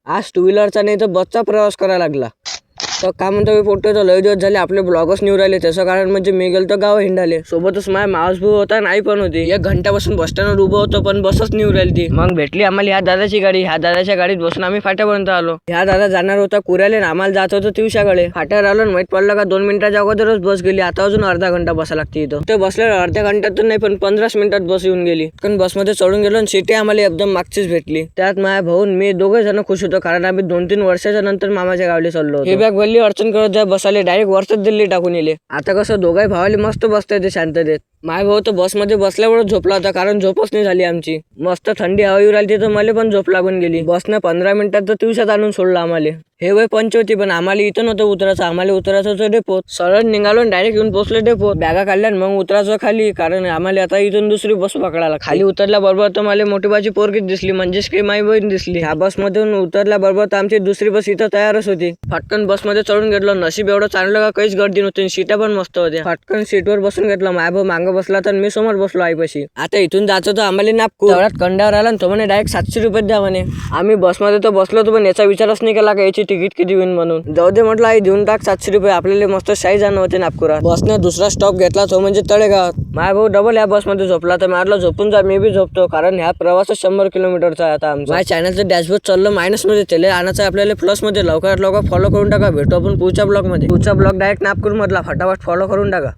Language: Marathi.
आज टू व्हीलरचा नाही तर बसचा प्रवास करायला लागला. तर काय म्हणतो मी फोटो तर लय दिवस झाले आपले ब्लॉगच निवड राहिले. त्याचं कारण म्हणजे मी गेलतो गाव हिंडाले. सोबतच माझ्या मावस भाऊ होता आणि आई पण होती. 1 घंट्यापासून बस स्टँडवर उभं होतो पण बसच निवड राहिली ती. मग भेटली आम्हाला ह्या दादाची गाडी. ह्या दादाच्या गाडीत बसून आम्ही फाट्यापर्यंत आलो. ह्या दादा जाणार होता कुऱ्याले आणि आम्हाला जात होतं तिवशाकडे. फाट्यावर आलो माहित पडलं का 2 मिनिटाच्या अगोदरच बस गेली. आता अजून अर्धा घंटा बसा लागते इथं. ते बसल्यावर अर्ध्या घंट्यात नाही पण 15 मिनिटात बस येऊन गेली. पण बसमध्ये चढून गेलो आणि सीटी आम्हाला एकदम मागचीच भेटली. त्यात माझ्या भाऊ मी दोघे जण खुश होतो कारण आम्ही 2-3 वर्षाच्या नंतर मामाच्या गावले चाललो होतो. हे बॅग भरली अडचण करत बसाले डायरेक्ट वरच दिल्ली टाकून येले. आता कसं दोघाही भावाले मस्त बसता येते शांततेत. माय भाऊ तर बसमध्ये बसल्यावरच झोपला होता कारण झोपच नाही झाली आमची. मस्त थंडी हवा येऊ राहिली तर मला पण झोप लागून गेली. बसनं 15 मिनिटात तर तिवशात आणून सोडलं आम्हाला. हे वय पंच होती पण आम्हाला इथं नव्हतं उतरायचं. आम्हाला उतरायचं होतं डेपोत. सरळ निघालो डायरेक्ट येऊन पोहोचलो डेपोत. बॅगा काढल्या मग उतरायचं खाली कारण आम्हाला आता इथून दुसरी बस पकडायला. खाली उतरल्याबरोबर तर मला मोठी बाजी पोरगीच दिसली म्हणजेच काही माई बहीण दिसली. ह्या बसमधून उतरल्याबरोबर तर आमची दुसरी बस इथं तयारच होती. फटकन बसमध्ये चढून घेतलो. नशीब एवढं चांगलं का काहीच गर्दी नव्हती. सीटा पण मस्त होत्या. फटकन सीटवर बसून घेतलं. माय भाऊ मागं बसला तर मी समोर बसलो आईपाशी. आता इथून जायचं तर आम्हाला नागपूर. तेवढ्यात कंडावर आला आणि तो म्हणे डायरेक्ट 700 रुपये द्या म्हणे. आम्ही बसमध्ये तर बसलो होतो पण याचा विचारच नाही केला का याची तिकीट किती होईल म्हणून. जाऊ दे म्हटलं आई देऊन टाक 700 रुपये. आपल्याला मस्त शाही जाणं होते नागपुरात. बसने दुसरा स्टॉप घेतला तो म्हणजे तळेगावात. माय भाऊ डबल या बसमध्ये झोपला तर म्हटलं झोपून जा मी बी झोपतो कारण ह्या प्रवास 100 किलोमीटरचा आहे. आता आमचा माझ्या चॅनलचं डॅशबोर्ड चाललं मायनसमध्ये. त्याला आणायचं आपल्याला प्लसमध्ये. लवकरात लवकर फॉलो करून टाका. भेटू आपण पुढच्या ब्लॉगमध्ये. पुढचा ब्लॉग डायरेक्ट नागपूर मधला. फटाफट फॉलो करून टाका.